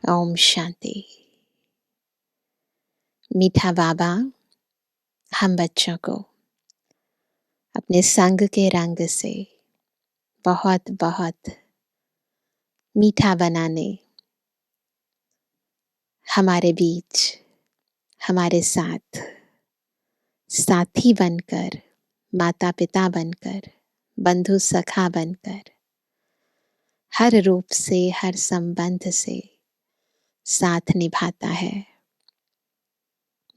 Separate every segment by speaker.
Speaker 1: ओम शांति। मीठा बाबा हम बच्चों को अपने संग के रंग से बहुत बहुत मीठा बनाने हमारे बीच हमारे साथ साथी बनकर, माता पिता बनकर, बंधु सखा बनकर, हर रूप से, हर संबंध से साथ निभाता है।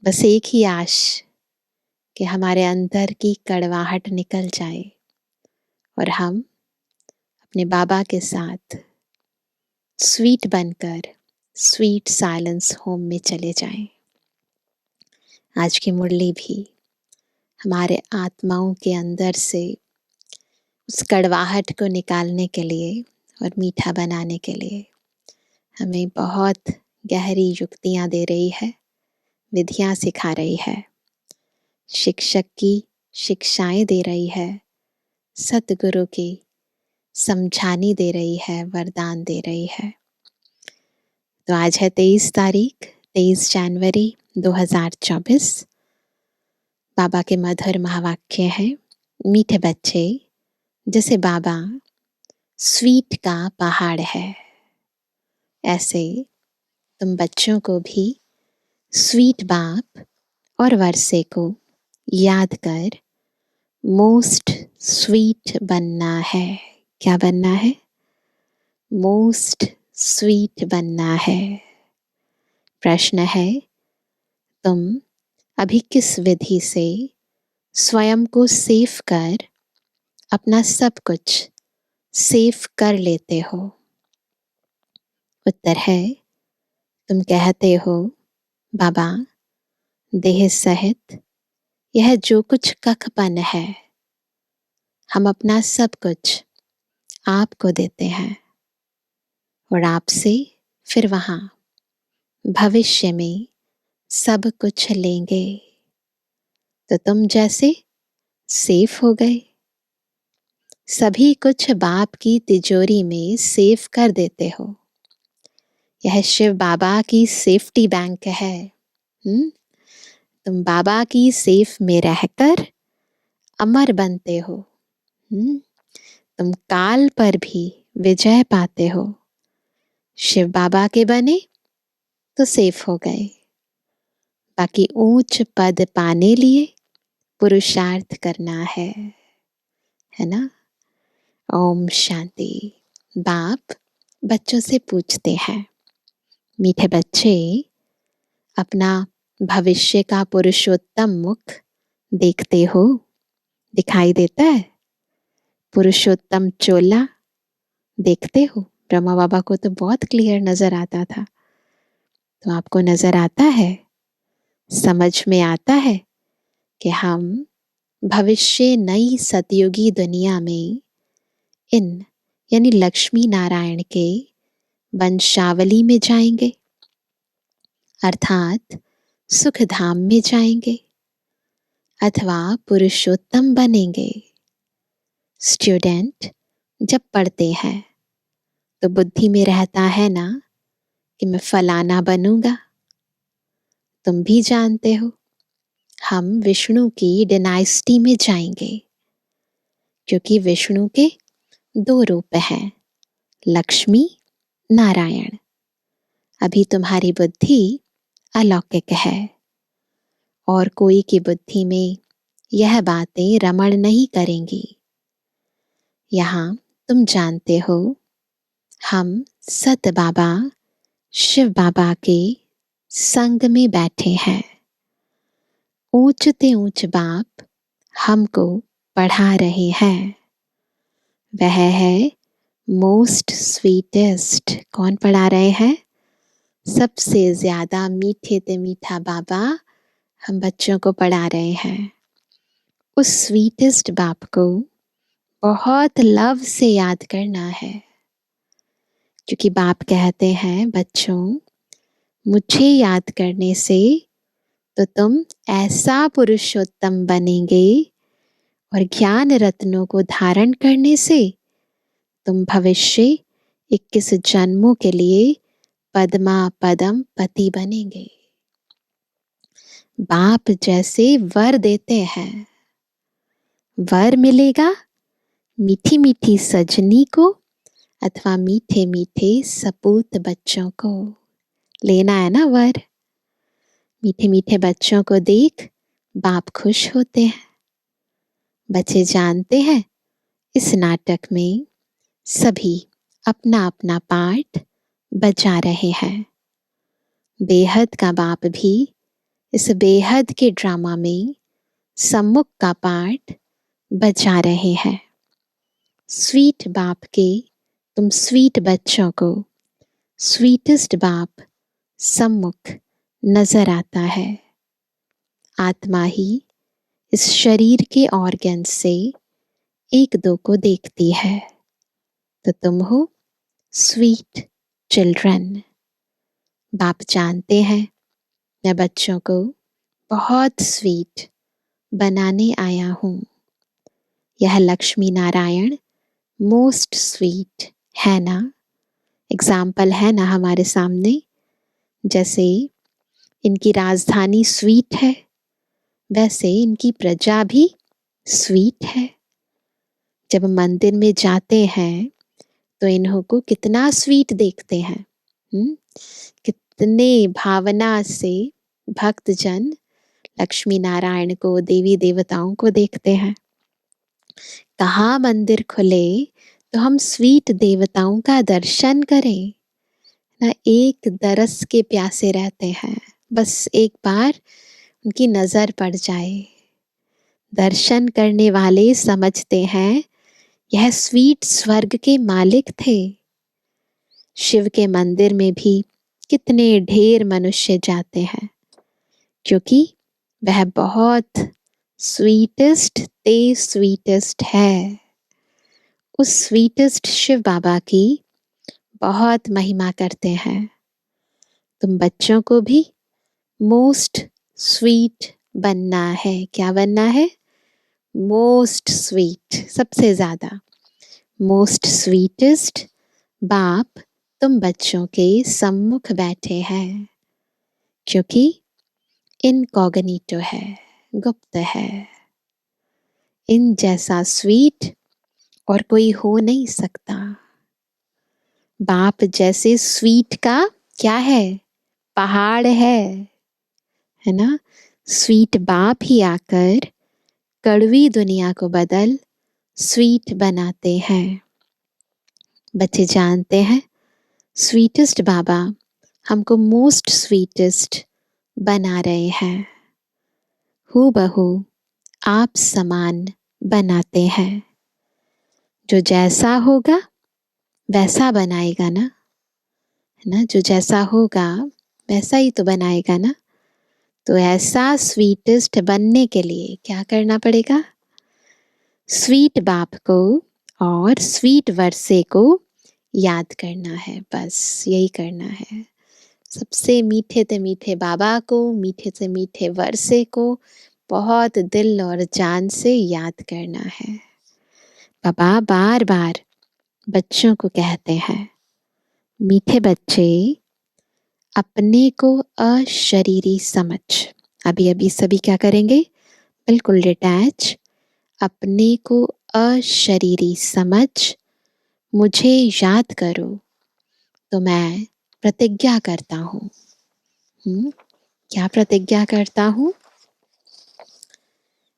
Speaker 1: बस एक ही आश कि हमारे अंदर की कड़वाहट निकल जाए और हम अपने बाबा के साथ स्वीट बनकर स्वीट साइलेंस होम में चले जाएं। आज की मुरली भी हमारे आत्माओं के अंदर से उस कड़वाहट को निकालने के लिए और मीठा बनाने के लिए हमें बहुत गहरी युक्तियां दे रही है, विधियां सिखा रही है, शिक्षक की शिक्षाएं दे रही है, सतगुरु की समझानी दे रही है, वरदान दे रही है। तो आज है 23 जनवरी 2024। बाबा के मधुर महावाक्य है, मीठे बच्चे जैसे बाबा स्वीट का पहाड़ है, ऐसे तुम बच्चों को भी स्वीट बाप और वर्षे को याद कर मोस्ट स्वीट बनना है। क्या बनना है? मोस्ट स्वीट बनना है। प्रश्न है, तुम अभी किस विधि से स्वयं को सेफ कर अपना सब कुछ सेफ कर लेते हो? उत्तर है, तुम कहते हो बाबा देह सहित यह जो कुछ कखपन है, हम अपना सब कुछ आपको देते हैं और आपसे फिर वहां भविष्य में सब कुछ लेंगे। तो तुम जैसे सेफ हो गए, सभी कुछ बाप की तिजोरी में सेफ कर देते हो। यह शिव बाबा की सेफ्टी बैंक है। तुम बाबा की सेफ में रहकर अमर बनते हो। तुम काल पर भी विजय पाते हो। शिव बाबा के बने तो सेफ हो गए, बाकी ऊंच पद पाने लिए पुरुषार्थ करना है ना? ओम शांति। बाप बच्चों से पूछते हैं, मीठे बच्चे अपना भविष्य का पुरुषोत्तम मुख देखते हो? दिखाई देता है? पुरुषोत्तम चोला देखते हो? ब्रह्मा बाबा को तो बहुत क्लियर नजर आता था, तो आपको नजर आता है, समझ में आता है कि हम भविष्य नई सतयुगी दुनिया में इन यानी लक्ष्मी नारायण के वंशावली में जाएंगे, अर्थात सुख धाम में जाएंगे अथवा पुरुषोत्तम बनेंगे। स्टूडेंट जब पढ़ते हैं तो बुद्धि में रहता है ना कि मैं फलाना बनूंगा। तुम भी जानते हो हम विष्णु की डायनेस्टी में जाएंगे, क्योंकि विष्णु के 2 रूप हैं, लक्ष्मी, नारायण। अभी तुम्हारी बुद्धि अलौकिक है और कोई की बुद्धि में यह बातें रमण नहीं करेंगी। यहाँ तुम जानते हो हम सत बाबा शिव बाबा के संग में बैठे हैं। ऊंचते ऊंच बाप हमको पढ़ा रहे हैं, वह है मोस्ट स्वीटेस्ट। कौन पढ़ा रहे हैं? सबसे ज्यादा मीठे ते मीठा बाबा हम बच्चों को पढ़ा रहे हैं। उस स्वीटेस्ट बाप को बहुत लव से याद करना है, क्योंकि बाप कहते हैं बच्चों मुझे याद करने से तो तुम ऐसा पुरुषोत्तम बनेंगे और ज्ञान रत्नों को धारण करने से तुम भविष्य 21 जन्मों के लिए पद्मा पदम पति बनेंगे। बाप जैसे वर देते हैं, वर मिलेगा मीठी मीठी सजनी को अथवा मीठे मीठे सपूत बच्चों को। लेना है ना वर। मीठे मीठे बच्चों को देख बाप खुश होते हैं। बच्चे जानते हैं इस नाटक में सभी अपना अपना पार्ट बजा रहे हैं। बेहद का बाप भी इस बेहद के ड्रामा में सम्मुख का पार्ट बजा रहे हैं। स्वीट बाप के तुम स्वीट बच्चों को स्वीटेस्ट बाप सम्मुख नजर आता है। आत्मा ही इस शरीर के ऑर्गन से एक दो को देखती है, तो तुम हो स्वीट चिल्ड्रन। बाप जानते हैं मैं बच्चों को बहुत स्वीट बनाने आया हूं। यह लक्ष्मी नारायण मोस्ट स्वीट है ना। एग्जाम्पल है ना हमारे सामने। जैसे इनकी राजधानी स्वीट है, वैसे इनकी प्रजा भी स्वीट है। जब मंदिर में जाते हैं तो इन्हों को कितना स्वीट देखते हैं। कितने भावना से भक्तजन लक्ष्मी नारायण को, देवी देवताओं को देखते हैं। कहाँ मंदिर खुले तो हम स्वीट देवताओं का दर्शन करें ना। एक दरस के प्यासे रहते हैं, बस एक बार उनकी नजर पड़ जाए। दर्शन करने वाले समझते हैं यह स्वीट स्वर्ग के मालिक थे। शिव के मंदिर में भी कितने ढेर मनुष्य जाते हैं, क्योंकि वह बहुत स्वीटेस्ट स्वीटेस्ट है। उस स्वीटेस्ट शिव बाबा की बहुत महिमा करते हैं। तुम बच्चों को भी मोस्ट स्वीट बनना है। क्या बनना है? मोस्ट स्वीट, सबसे ज्यादा मोस्ट स्वीटेस्ट बाप तुम बच्चों के सम्मुख बैठे हैं, क्योंकि इनकॉग्निटो है, गुप्त है। इन जैसा स्वीट और कोई हो नहीं सकता। बाप जैसे स्वीट का क्या है? पहाड़ है ना। स्वीट बाप ही आकर कड़वी दुनिया को बदल स्वीट बनाते हैं। बच्चे जानते हैं स्वीटेस्ट बाबा हमको मोस्ट स्वीटेस्ट बना रहे हैं। हूबहू आप समान बनाते हैं। जो जैसा होगा वैसा बनाएगा ना, है ना। जो जैसा होगा वैसा ही तो बनाएगा ना। तो ऐसा स्वीटेस्ट बनने के लिए क्या करना पड़ेगा? स्वीट बाप को और स्वीट वर्षे को याद करना है। बस यही करना है। सबसे मीठे से मीठे बाबा को, मीठे से मीठे वर्षे को बहुत दिल और जान से याद करना है। बाबा बार बार बच्चों को कहते हैं, मीठे बच्चे अपने को अशरीरी समझ। अभी अभी सभी क्या करेंगे? बिल्कुल डिटैच। अपने को अशरीरी समझ मुझे याद करो तो मैं प्रतिज्ञा करता हूँ। क्या प्रतिज्ञा करता हूँ?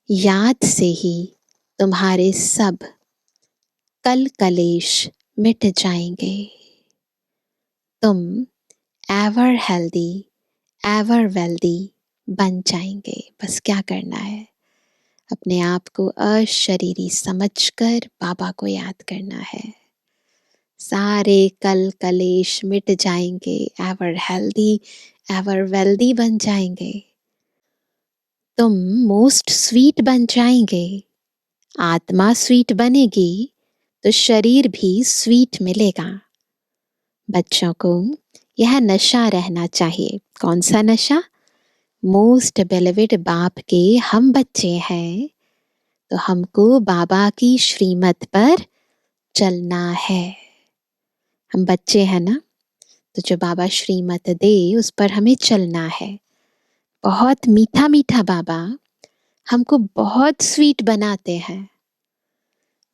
Speaker 1: याद से ही तुम्हारे सब कल कलेश मिट जाएंगे। तुम एवर हेल्दी एवर वेल्दी बन जाएंगे। बस क्या करना है? अपने आप को अशरीरी समझकर बाबा को याद करना है। सारे कल कलेश मिट जाएंगे। एवर हेल्दी एवर वेल्दी बन जाएंगे। तुम मोस्ट स्वीट बन जाएंगे। आत्मा स्वीट बनेगी तो शरीर भी स्वीट मिलेगा। बच्चों को यह नशा रहना चाहिए। कौन सा नशा? मोस्ट बेलिवेड बाप के हम बच्चे हैं, तो हमको बाबा की श्रीमत पर चलना है। हम बच्चे हैं ना, तो जो बाबा श्रीमत दे उस पर हमें चलना है। बहुत मीठा मीठा बाबा हमको बहुत स्वीट बनाते हैं।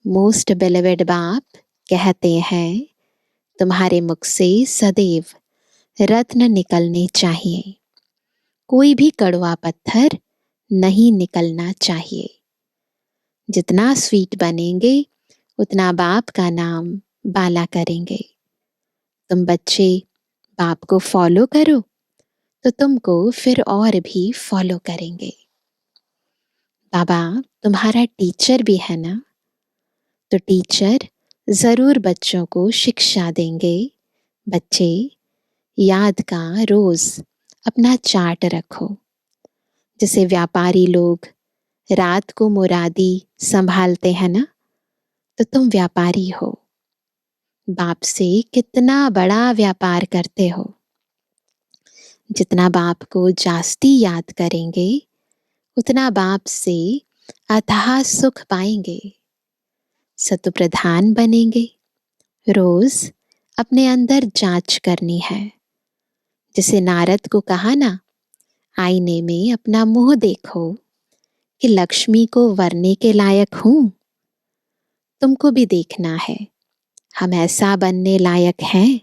Speaker 1: मोस्ट बेलोवेड बाप कहते हैं तुम्हारे मुख से सदैव रत्न निकलने चाहिए, कोई भी कड़वा पत्थर नहीं निकलना चाहिए। जितना स्वीट बनेंगे उतना बाप का नाम बाला करेंगे। तुम बच्चे बाप को फॉलो करो तो तुमको फिर और भी फॉलो करेंगे। बाबा तुम्हारा टीचर भी है ना, तो टीचर जरूर बच्चों को शिक्षा देंगे। बच्चे याद का रोज अपना चार्ट रखो। जैसे व्यापारी लोग रात को मुरादी संभालते हैं ना, तो तुम व्यापारी हो। बाप से कितना बड़ा व्यापार करते हो। जितना बाप को जास्ती याद करेंगे उतना बाप से अथाह सुख पाएंगे। सतु प्रधान बनेंगे। रोज अपने अंदर जांच करनी है। जैसे नारद को कहा ना, आईने में अपना मुंह देखो कि लक्ष्मी को वरने के लायक हूं। तुमको भी देखना है हम ऐसा बनने लायक हैं,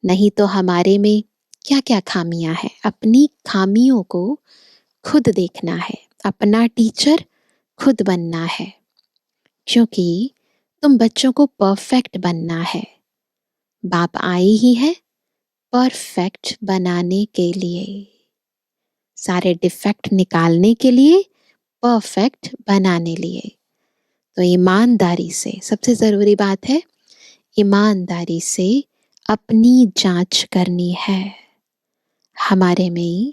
Speaker 1: नहीं तो हमारे में क्या क्या खामियां हैं। अपनी खामियों को खुद देखना है, अपना टीचर खुद बनना है, क्योंकि तुम बच्चों को परफेक्ट बनना है। बाप आए ही है परफेक्ट बनाने के लिए, सारे डिफेक्ट निकालने के लिए, परफेक्ट बनाने लिए। तो ईमानदारी से, सबसे जरूरी बात है ईमानदारी से अपनी जांच करनी है। हमारे में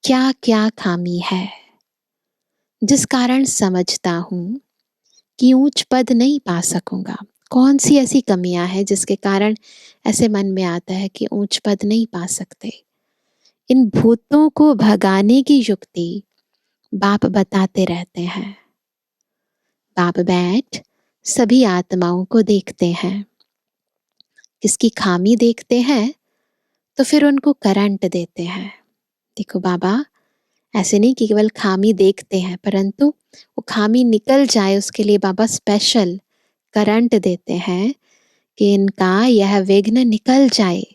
Speaker 1: क्या क्या खामी है, जिस कारण समझता हूं कि ऊंच पद नहीं पा सकूंगा। कौन सी ऐसी कमियां हैं जिसके कारण ऐसे मन में आता है कि ऊंच पद नहीं पा सकते। इन भूतों को भगाने की युक्ति बाप बताते रहते हैं। बाप बैठ सभी आत्माओं को देखते हैं। किसकी खामी देखते हैं तो फिर उनको करंट देते हैं। देखो बाबा ऐसे नहीं कि केवल खामी देखते हैं, परंतु वो खामी निकल जाए उसके लिए बाबा स्पेशल करंट देते हैं कि इनका यह विघ्न निकल जाए।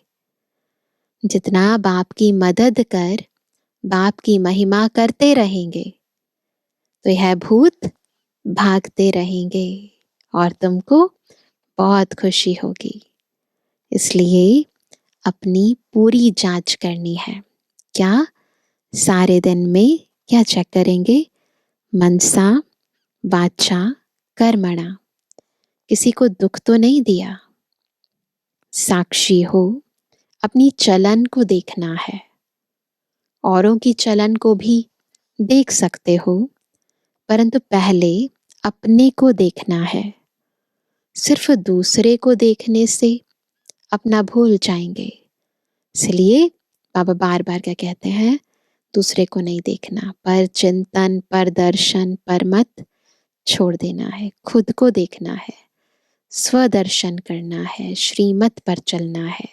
Speaker 1: जितना बाप की मदद कर बाप की महिमा करते रहेंगे तो यह भूत भागते रहेंगे और तुमको बहुत खुशी होगी। इसलिए अपनी पूरी जांच करनी है। क्या सारे दिन में क्या चेक करेंगे? मनसा वाचा कर्मणा, किसी को दुख तो नहीं दिया। साक्षी हो, अपनी चलन को देखना है। औरों की चलन को भी देख सकते हो, परंतु पहले अपने को देखना है। सिर्फ दूसरे को देखने से अपना भूल जाएंगे। इसलिए बाबा बार बार क्या कहते हैं, दूसरे को नहीं देखना, पर चिंतन पर दर्शन पर मत छोड़ देना है। खुद को देखना है, स्वदर्शन करना है, श्रीमत पर चलना है।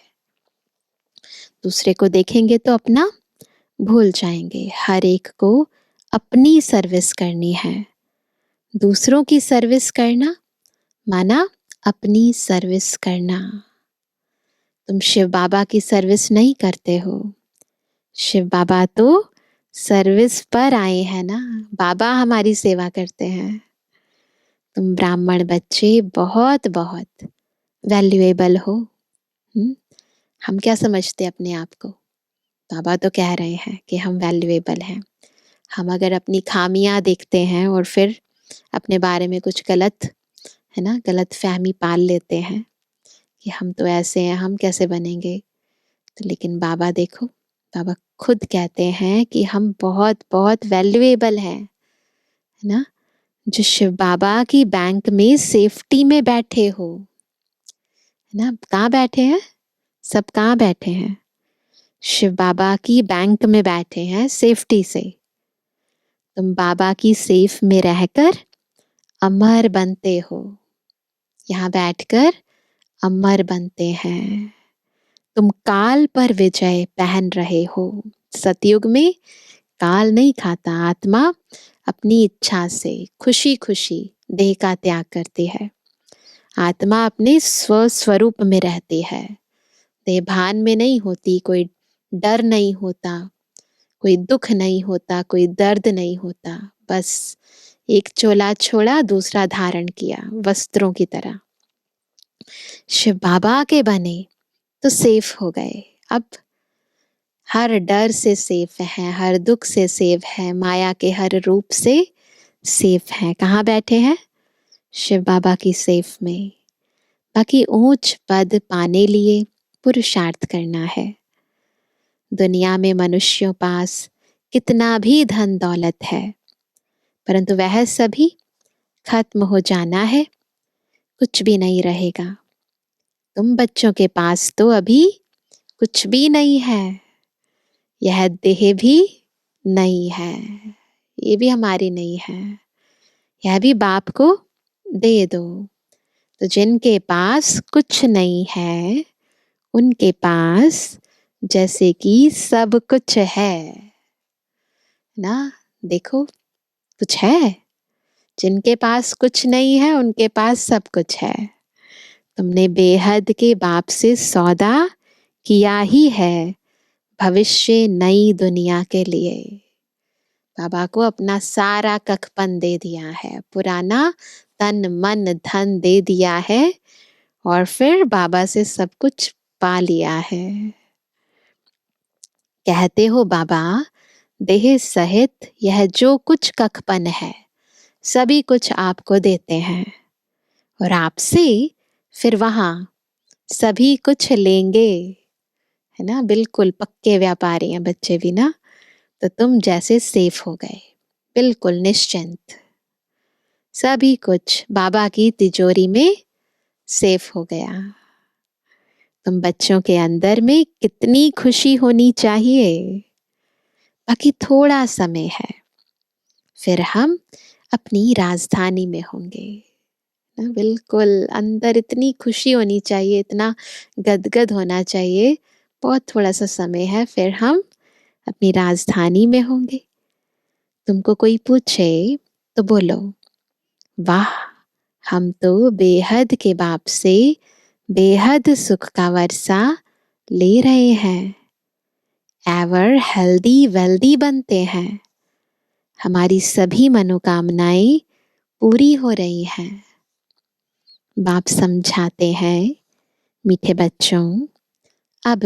Speaker 1: दूसरे को देखेंगे तो अपना भूल जाएंगे। हर एक को अपनी सर्विस करनी है। दूसरों की सर्विस करना माना अपनी सर्विस करना। तुम शिव बाबा की सर्विस नहीं करते हो। शिव बाबा तो सर्विस पर आए हैं ना, बाबा हमारी सेवा करते हैं। तुम ब्राह्मण बच्चे बहुत बहुत वैल्यूएबल हो। हम क्या समझते अपने आप को? बाबा तो कह रहे हैं कि हम वैल्यूएबल हैं। हम अगर अपनी खामियां देखते हैं और फिर अपने बारे में कुछ गलत है ना, गलत फहमी पाल लेते हैं कि हम तो ऐसे हैं, हम कैसे बनेंगे। तो लेकिन बाबा देखो, बाबा खुद कहते हैं कि हम बहुत बहुत वैल्यूएबल हैं, है ना। जो शिव बाबा की बैंक में सेफ्टी में बैठे हो, है ना। कहाँ बैठे हैं? सब कहाँ बैठे हैं? शिव बाबा की बैंक में बैठे हैं सेफ्टी से। तुम बाबा की सेफ में रहकर अमर बनते हो। यहाँ बैठकर अमर बनते हैं। तुम काल पर विजय पहन रहे हो। सतयुग में काल नहीं खाता, आत्मा अपनी इच्छा से खुशी खुशी देह का त्याग करती है। आत्मा अपने स्वस्वरूप में रहती है, देह भान में नहीं होती। कोई डर नहीं होता, कोई दुख नहीं होता, कोई दर्द नहीं होता। बस एक चोला छोड़ा, दूसरा धारण किया, वस्त्रों की तरह। शिव बाबा के बने तो सेफ हो गए। अब हर डर से सेफ है, हर दुख से सेफ है, माया के हर रूप से सेफ है। कहाँ बैठे हैं? शिव बाबा की सेफ में। बाकी ऊंच पद पाने लिए पुरुषार्थ करना है। दुनिया में मनुष्यों पास कितना भी धन दौलत है, परंतु वह सभी खत्म हो जाना है, कुछ भी नहीं रहेगा। तुम बच्चों के पास तो अभी कुछ भी नहीं है, यह देह भी नहीं है, ये भी हमारी नहीं है, यह भी बाप को दे दो। तो जिनके पास कुछ नहीं है, उनके पास जैसे कि सब कुछ है ना। देखो, कुछ है। जिनके पास कुछ नहीं है, उनके पास सब कुछ है। तुमने बेहद के बाप से सौदा किया ही है, भविष्य नई दुनिया के लिए। बाबा को अपना सारा कखपन दे दिया है, पुराना तन मन धन दे दिया है, और फिर बाबा से सब कुछ पा लिया है। कहते हो बाबा, देह सहित यह जो कुछ कखपन है, सभी कुछ आपको देते हैं, और आपसे फिर वहां सभी कुछ लेंगे, है ना। बिल्कुल पक्के व्यापारी हैं बच्चे भी ना। तो तुम जैसे सेफ हो गए, बिल्कुल निश्चिंत। सभी कुछ बाबा की तिजोरी में सेफ हो गया। तुम बच्चों के अंदर में कितनी खुशी होनी चाहिए। बाकी थोड़ा समय है, फिर हम अपनी राजधानी में होंगे ना। बिल्कुल अंदर इतनी खुशी होनी चाहिए, इतना गदगद होना चाहिए। बहुत थोड़ा सा समय है, फिर हम अपनी राजधानी में होंगे। तुमको कोई पूछे तो बोलो, वाह, हम तो बेहद के बाप से बेहद सुख का वर्षा ले रहे हैं, एवर हेल्दी वेल्दी बनते हैं, हमारी सभी मनोकामनाएं पूरी हो रही हैं। बाप समझाते हैं, मीठे बच्चों, अब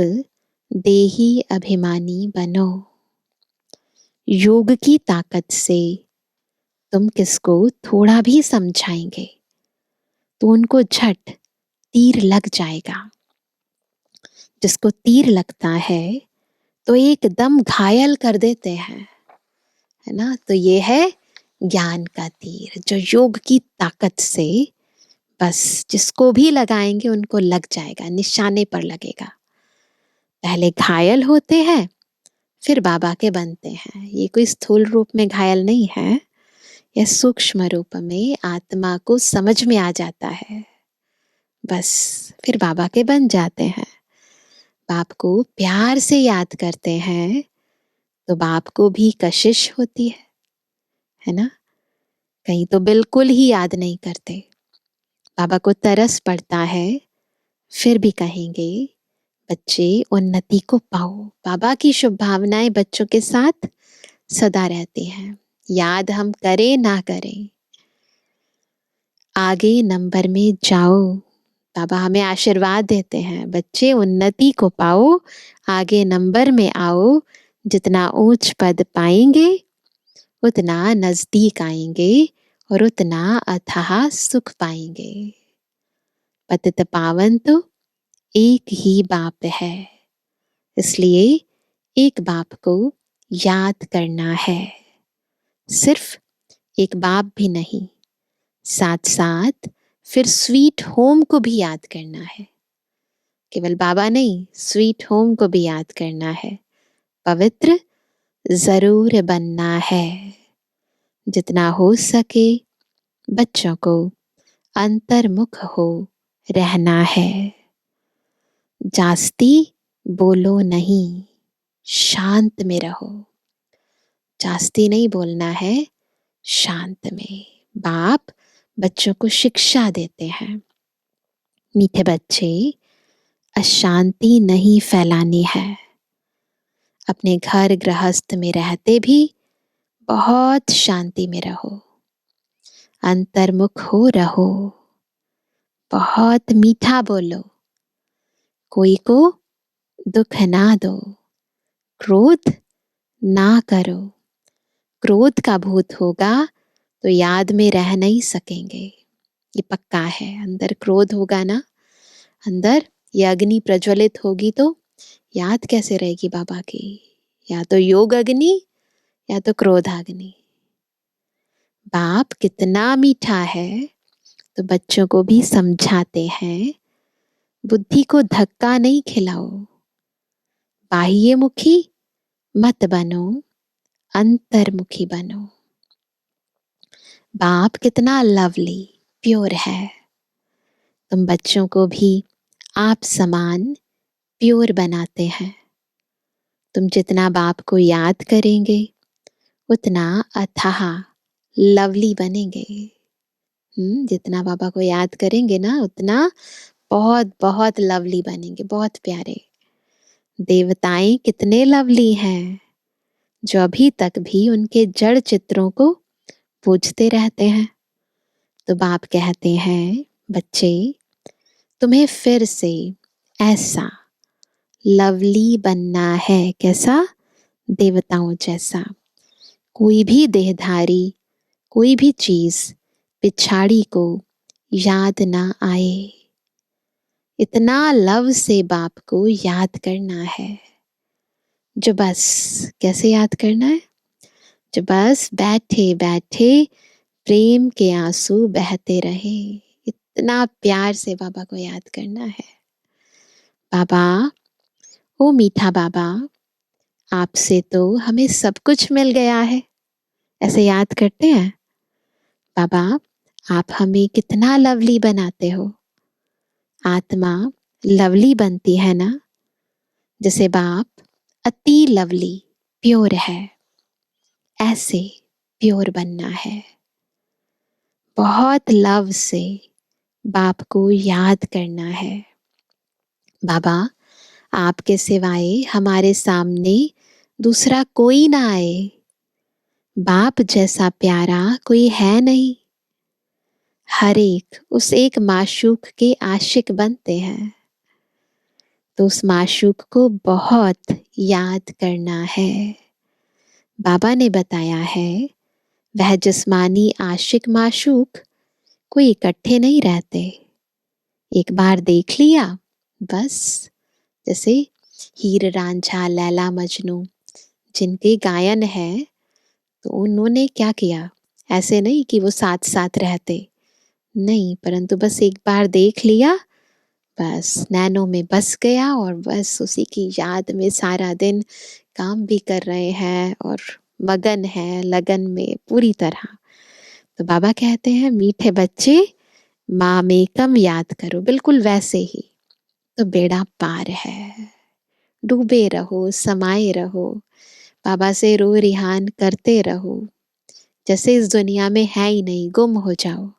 Speaker 1: देही अभिमानी बनो। योग की ताकत से तुम किसको थोड़ा भी समझाएंगे तो उनको झट तीर लग जाएगा। जिसको तीर लगता है तो एकदम घायल कर देते हैं, है ना। तो ये है ज्ञान का तीर, जो योग की ताकत से बस जिसको भी लगाएंगे उनको लग जाएगा, निशाने पर लगेगा। पहले घायल होते हैं, फिर बाबा के बनते हैं। ये कोई स्थूल रूप में घायल नहीं है, यह सूक्ष्म रूप में आत्मा को समझ में आ जाता है, बस फिर बाबा के बन जाते हैं। बाप को प्यार से याद करते हैं तो बाप को भी कशिश होती है ना। कहीं तो बिल्कुल ही याद नहीं करते, बाबा को तरस पड़ता है, फिर भी कहेंगे बच्चे उन्नति को पाओ। बाबा की शुभ भावनाएं बच्चों के साथ सदा रहती हैं, याद हम करें ना करें। आगे नंबर में जाओ, बाबा हमें आशीर्वाद देते हैं, बच्चे उन्नति को पाओ, आगे नंबर में आओ। जितना ऊंच पद पाएंगे उतना नजदीक आएंगे और उतना अथाह सुख पाएंगे। पतित पावन तो एक ही बाप है, इसलिए एक बाप को याद करना है। सिर्फ एक बाप भी नहीं, साथ साथ फिर स्वीट होम को भी याद करना है। केवल बाबा नहीं, स्वीट होम को भी याद करना है। पवित्र जरूर बनना है। जितना हो सके बच्चों को अंतर्मुख हो रहना है। जास्ती बोलो नहीं, शांत में रहो। जास्ती नहीं बोलना है, शांत में। बाप बच्चों को शिक्षा देते हैं, मीठे बच्चे, अशांति नहीं फैलानी है। अपने घर गृहस्थ में रहते भी बहुत शांति में रहो, अंतर्मुख हो रहो, बहुत मीठा बोलो, कोई को दुख ना दो, क्रोध ना करो। क्रोध का भूत होगा तो याद में रह नहीं सकेंगे, ये पक्का है। अंदर क्रोध होगा ना, अंदर ये अग्नि प्रज्वलित होगी तो याद कैसे रहेगी बाबा की? या तो योग अग्नि या तो क्रोध अग्नि। बाप कितना मीठा है तो बच्चों को भी समझाते हैं, बुद्धि को धक्का नहीं खिलाओ, बाह्यमुखी मत बनो, अंतर्मुखी बनो। बाप कितना लवली प्योर है, तुम बच्चों को भी आप समान प्योर बनाते हैं। तुम जितना बाप को याद करेंगे उतना अथाह लवली बनेंगे। जितना बाबा को याद करेंगे ना उतना बहुत बहुत लवली बनेंगे, बहुत प्यारे। देवताएं कितने लवली हैं जो अभी तक भी उनके जड़ चित्रों को पूजते रहते हैं। तो बाप कहते हैं, बच्चे तुम्हें फिर से ऐसा लवली बनना है। कैसा? देवताओं जैसा। कोई भी देहधारी, कोई भी चीज पिछाड़ी को याद ना आए, इतना लव से बाप को याद करना है। जो बस कैसे याद करना है? जो बस बैठे बैठे प्रेम के आंसू बहते रहे, इतना प्यार से बाबा को याद करना है। बाबा, ओ मीठा बाबा, आपसे तो हमें सब कुछ मिल गया है, ऐसे याद करते हैं। बाबा, आप हमें कितना लवली बनाते हो। आत्मा लवली बनती है ना, जैसे बाप अति लवली प्योर है, ऐसे प्योर बनना है। बहुत लव से बाप को याद करना है। बाबा, आपके सिवाय हमारे सामने दूसरा कोई ना आए, बाप जैसा प्यारा कोई है नहीं। हर एक उस एक माशूक के आशिक बनते हैं, तो उस माशूक को बहुत याद करना है। बाबा ने बताया है, वह जिस्मानी आशिक माशूक कोई इकट्ठे नहीं रहते। एक बार देख लिया बस, जैसे हीर रांझा लैला मजनू जिनके गायन है, तो उन्होंने क्या किया? ऐसे नहीं कि वो साथ साथ रहते, नहीं, परंतु बस एक बार देख लिया, बस नैनों में बस गया और बस उसी की याद में सारा दिन काम भी कर रहे हैं और मगन है लगन में पूरी तरह। तो बाबा कहते हैं, मीठे बच्चे माम एकम याद करो, बिल्कुल वैसे ही तो बेड़ा पार है। डूबे रहो, समाये रहो, बाबा से रो रिहान करते रहो, जैसे इस दुनिया में है ही नहीं, गुम हो जाओ।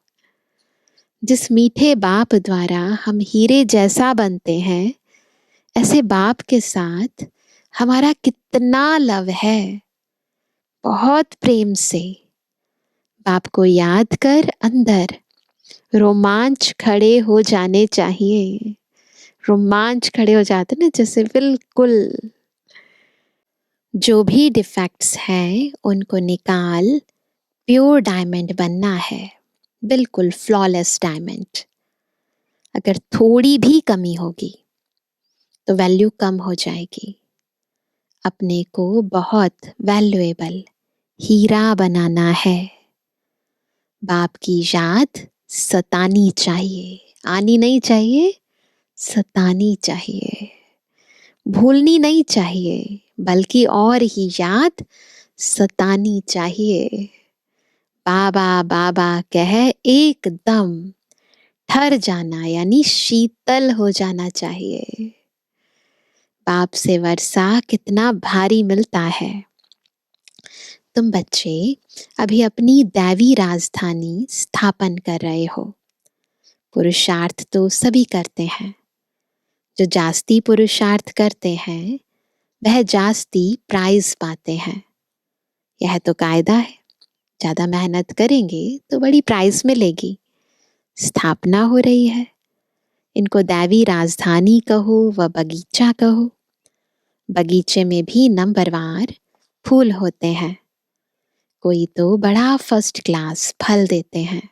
Speaker 1: जिस मीठे बाप द्वारा हम हीरे जैसा बनते हैं, ऐसे बाप के साथ हमारा कितना लव है। बहुत प्रेम से बाप को याद कर अंदर रोमांच खड़े हो जाने चाहिए। रोमांच खड़े हो जाते ना, जैसे बिल्कुल जो भी डिफेक्ट्स हैं उनको निकाल प्योर डायमंड बनना है, बिल्कुल फ्लॉलेस डायमंड। अगर थोड़ी भी कमी होगी तो वैल्यू कम हो जाएगी। अपने को बहुत वैल्यूएबल हीरा बनाना है। बाप की याद सतानी चाहिए, आनी नहीं चाहिए, सतानी चाहिए। भूलनी नहीं चाहिए, बल्कि और ही याद सतानी चाहिए। बाबा बाबा कह एकदम ठर जाना, यानी शीतल हो जाना चाहिए। बाप से वर्षा कितना भारी मिलता है। तुम बच्चे अभी अपनी दैवी राजधानी स्थापन कर रहे हो। पुरुषार्थ तो सभी करते हैं। जो जास्ती पुरुषार्थ करते हैं वह जास्ती प्राइज पाते हैं। यह तो कायदा है। ज्यादा मेहनत करेंगे तो बड़ी प्राइज मिलेगी। स्थापना हो रही है। इनको दैवी राजधानी कहो व बगीचा कहो। बगीचे में भी नंबरवार फूल होते हैं। कोई तो बड़ा फर्स्ट क्लास फल देते हैं,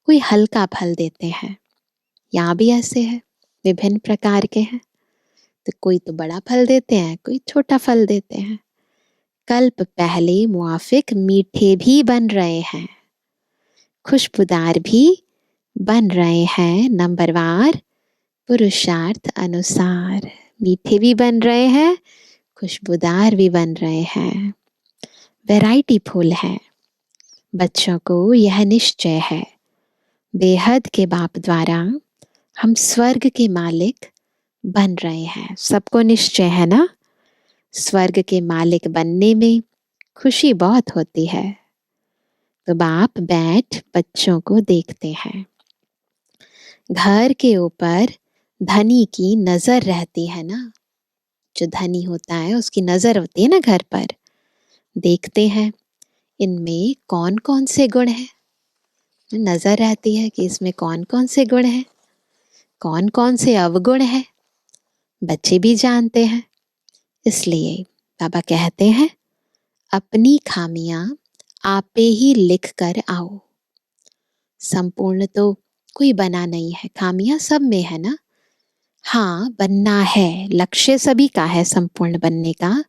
Speaker 1: कोई हल्का फल देते हैं। यहाँ भी ऐसे है, विभिन्न प्रकार के हैं। तो कोई तो बड़ा फल देते हैं, कोई छोटा फल देते हैं। कल्प पहले मुआफिक मीठे भी बन रहे हैं, खुशबूदार भी बन रहे हैं। नंबरवार पुरुषार्थ अनुसार मीठे भी बन रहे हैं, खुशबूदार भी बन रहे हैं। वैरायटी फुल है। बच्चों को यह निश्चय है, बेहद के बाप द्वारा हम स्वर्ग के मालिक बन रहे हैं। सबको निश्चय है ना, स्वर्ग के मालिक बनने में खुशी बहुत होती है। तो बाप बैठ बच्चों को देखते हैं। घर के ऊपर धनी की नजर रहती है ना, जो धनी होता है उसकी नजर होती है ना घर पर। देखते हैं इनमें कौन कौन से गुण हैं। नजर रहती है कि इसमें कौन कौन से गुण हैं, कौन कौन से अवगुण हैं। बच्चे भी जानते हैं। इसलिए बाबा कहते हैं अपनी खामियां आपे ही लिख कर आओ। संपूर्ण तो कोई बना नहीं है, खामियां सब में है ना। हाँ, बनना है, लक्ष्य सभी का है संपूर्ण बनने का।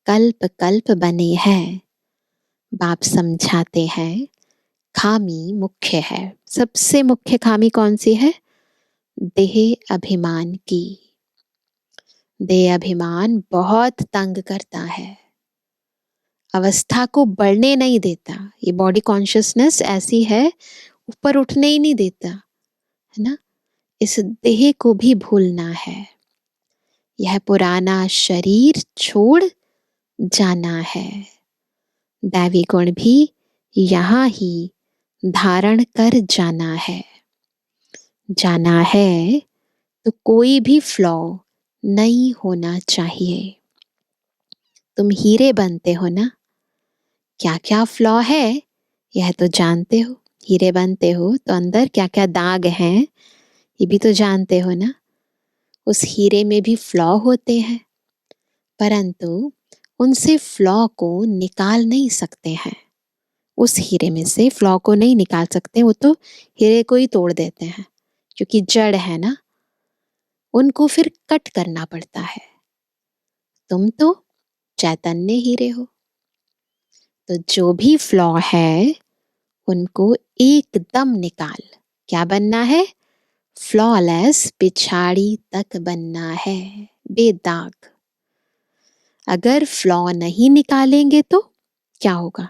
Speaker 1: कल्प कल्प बने हैं। बाप समझाते हैं खामी मुख्य है। सबसे मुख्य खामी कौन सी है? देह अभिमान की। देह अभिमान बहुत तंग करता है, अवस्था को बढ़ने नहीं देता। ये बॉडी कॉन्शियसनेस ऐसी है, ऊपर उठने ही नहीं देता, है ना। इस देह को भी भूलना है। यह पुराना शरीर छोड़ जाना है। दैवी गुण भी यहाँ ही धारण कर जाना है। जाना है तो कोई भी फ्लॉ नहीं होना चाहिए। तुम हीरे बनते हो ना, क्या क्या फ्लॉ है यह तो जानते हो। हीरे बनते हो तो अंदर क्या क्या दाग हैं ये भी तो जानते हो ना। उस हीरे में भी फ्लॉ होते हैं, परंतु उनसे फ्लॉ को निकाल नहीं सकते हैं। उस हीरे में से फ्लॉ को नहीं निकाल सकते, वो तो हीरे को ही तोड़ देते हैं, क्योंकि जड़ है ना, उनको फिर कट करना पड़ता है। तुम तो चैतन्य हीरे हो, तो जो भी फ्लॉ है उनको एकदम निकाल। क्या बनना है? फ्लॉलेस, पिछाड़ी तक बनना है, बेदाग। अगर फ्लॉ नहीं निकालेंगे तो क्या होगा?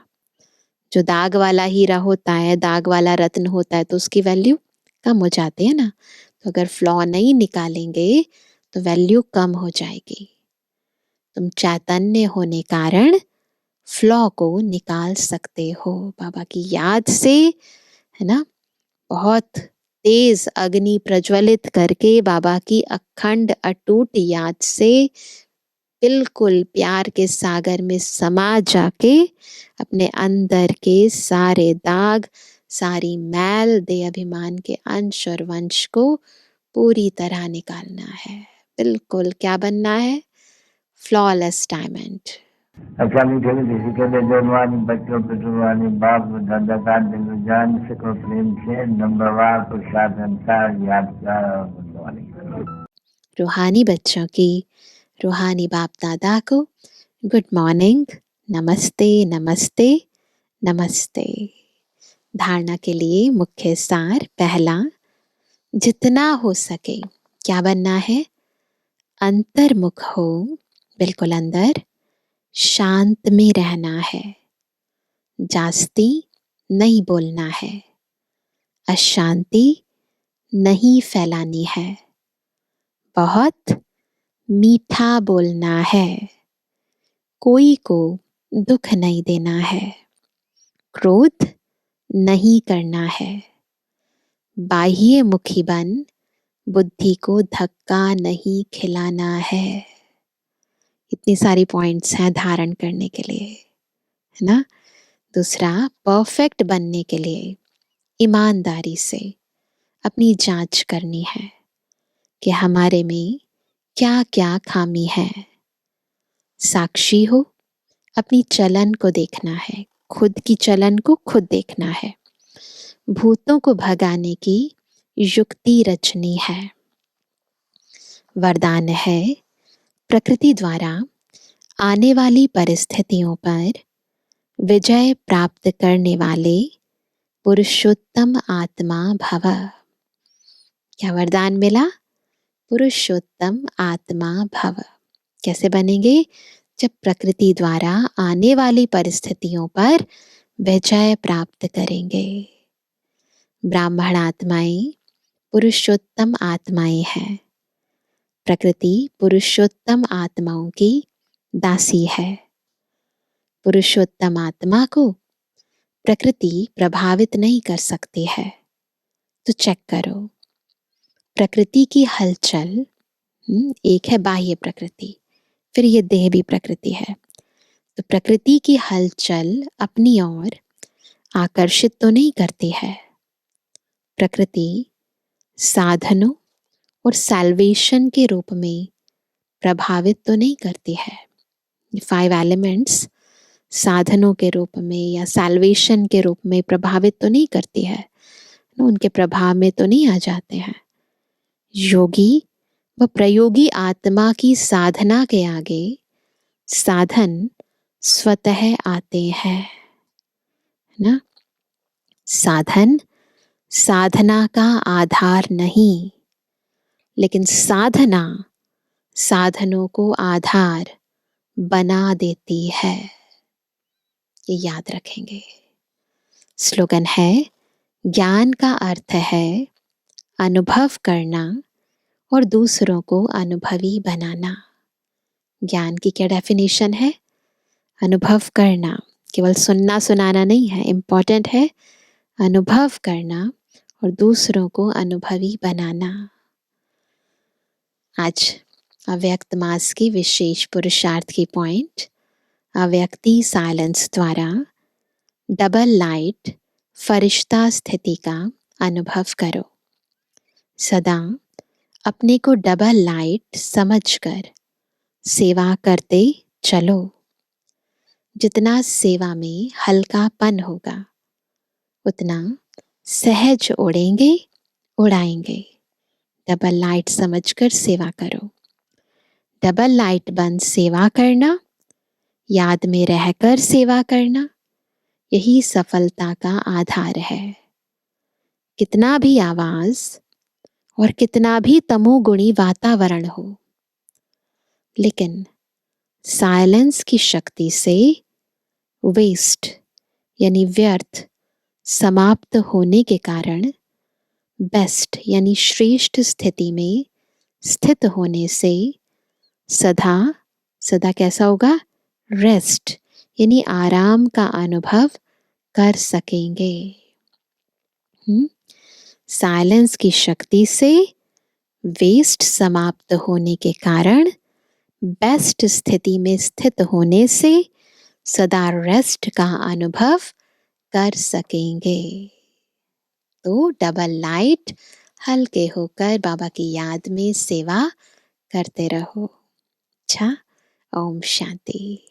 Speaker 1: जो दाग वाला हीरा होता है, दाग वाला रत्न होता है, तो उसकी वैल्यू कम हो जाती है ना। तो अगर फ्लॉ नहीं निकालेंगे तो वैल्यू कम हो जाएगी। तुम चैतन्य होने कारण फ्लॉ को निकाल सकते हो। बाबा की याद से, है ना, बहुत तेज अग्नि प्रज्वलित करके बाबा की अखंड अटूट याद से बिल्कुल प्यार के सागर में समा जाके अपने अंदर के सारे दाग, सारी मैल, दे अभिमान के अंश और वंश को पूरी तरह निकालना है। बिल्कुल क्या बनना है? Flawless diamond.
Speaker 2: अच्छा मीठे मीठे के बेजवानी बच्चों पे जुबानी बाप दादा का दिल जान से को प्रेम से नंबरवार पुरुषार्थ अनुसार यादगार और बुद्धवानी।
Speaker 1: रूहानी बच्चों की रूहानी बाप दादा को गुड मॉर्निंग, नमस्ते नमस्ते नमस्ते। धारणा के लिए मुख्य सार पहला, जितना हो सके क्या बनना है? अंतर्मुख हो, बिल्कुल अंदर शांत में रहना है। जास्ती नहीं बोलना है, अशांति नहीं फैलानी है, बहुत मीठा बोलना है, कोई को दुख नहीं देना है, क्रोध नहीं करना है, बाह्य मुखी बन बुद्धि को धक्का नहीं खिलाना है। इतनी सारी पॉइंट्स हैं धारण करने के लिए, है ना। दूसरा, परफेक्ट बनने के लिए ईमानदारी से अपनी जांच करनी है कि हमारे में क्या क्या खामी है। साक्षी हो, अपनी चलन को देखना है, खुद की चलन को खुद देखना है। भूतों को भगाने की युक्ति रचनी है। वरदान है, प्रकृति द्वारा आने वाली परिस्थितियों पर विजय प्राप्त करने वाले पुरुषोत्तम आत्मा भव। क्या वरदान मिला? पुरुषोत्तम आत्मा भव। कैसे बनेंगे? जब प्रकृति द्वारा आने वाली परिस्थितियों पर विजय प्राप्त करेंगे। ब्राह्मण आत्माएं पुरुषोत्तम आत्माएं हैं। प्रकृति पुरुषोत्तम आत्माओं की दासी है। पुरुषोत्तम आत्मा को प्रकृति प्रभावित नहीं कर सकती है। तो चेक करो, प्रकृति की हलचल, एक है बाह्य प्रकृति, फिर ये देह भी प्रकृति है। तो प्रकृति की हलचल अपनी ओर आकर्षित तो नहीं करती है। प्रकृति साधनों और सैल्वेशन के रूप में प्रभावित तो नहीं करती है। 5 एलिमेंट्स साधनों के रूप में या सैल्वेशन के रूप में प्रभावित तो नहीं करती है, उनके प्रभाव में तो नहीं आ जाते हैं। योगी व प्रयोगी आत्मा की साधना के आगे साधन स्वतः आते हैं, है ना। साधन साधना का आधार नहीं, लेकिन साधना साधनों को आधार बना देती है। ये याद रखेंगे। स्लोगन है, ज्ञान का अर्थ है अनुभव करना और दूसरों को अनुभवी बनाना। ज्ञान की क्या डेफिनेशन है? अनुभव करना, केवल सुनना सुनाना नहीं है, इम्पॉर्टेंट है अनुभव करना और दूसरों को अनुभवी बनाना। आज अव्यक्त मास की विशेष पुरुषार्थ की पॉइंट, अव्यक्ति साइलेंस द्वारा डबल लाइट फरिश्ता स्थिति का अनुभव करो। सदा अपने को डबल लाइट समझकर सेवा करते चलो। जितना सेवा में हल्कापन होगा, उतना सहज उड़ेंगे उड़ाएंगे। डबल लाइट समझकर सेवा करो। डबल लाइट बंद सेवा करना, याद में रहकर सेवा करना, यही सफलता का आधार है। कितना भी आवाज और कितना भी तमोगुणी वातावरण हो, लेकिन साइलेंस की शक्ति से वेस्ट यानी व्यर्थ समाप्त होने के कारण बेस्ट यानी श्रेष्ठ स्थिति में स्थित होने से सदा सदा कैसा होगा? रेस्ट यानी आराम का अनुभव कर सकेंगे। साइलेंस की शक्ति से वेस्ट समाप्त होने के कारण बेस्ट स्थिति में स्थित होने से सदा रेस्ट का अनुभव कर सकेंगे। तो डबल लाइट हल्के होकर बाबा की याद में सेवा करते रहो। अच्छा, ओम शांति।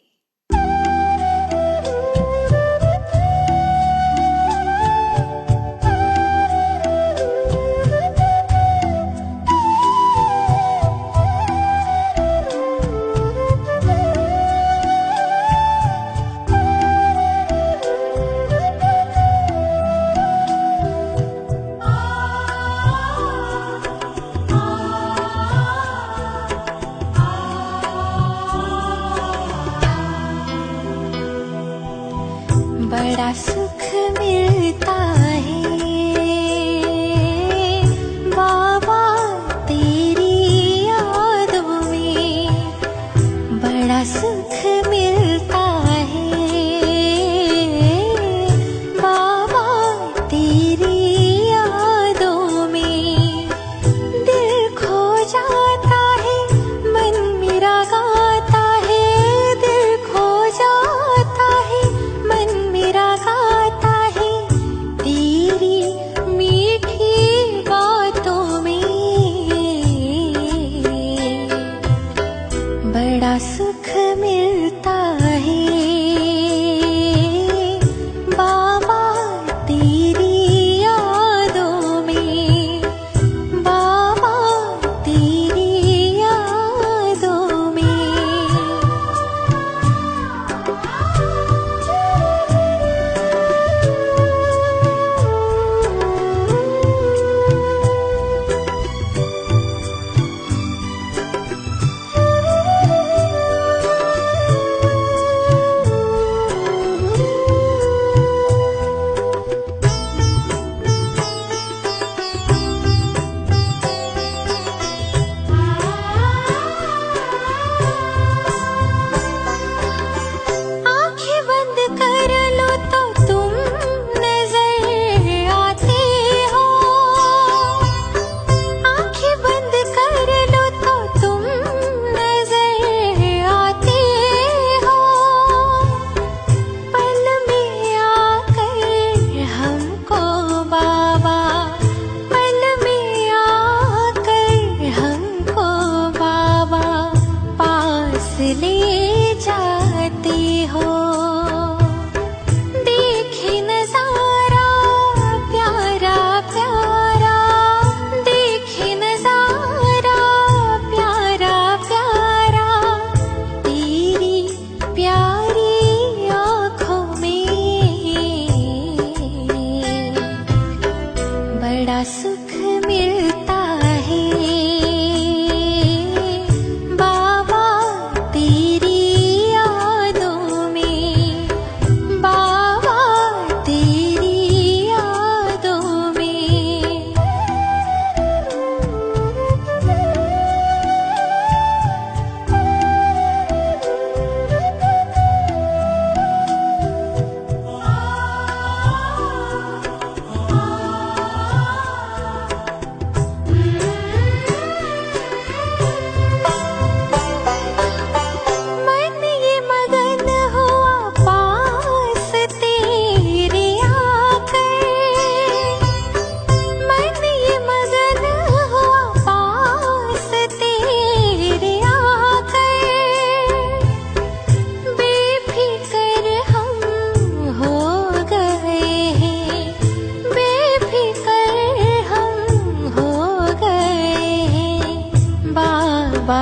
Speaker 3: बड़ा सुख मिलता है बाबा तेरी यादों में, बाबा तेरी यादों में। मन ये मगन हुआ पास तेरे आकर, मन ये मगन हुआ पास तेरे आकर। बेफिक्र हम हो गए हैं, बेफिक्र हम हो गए हैं बाबा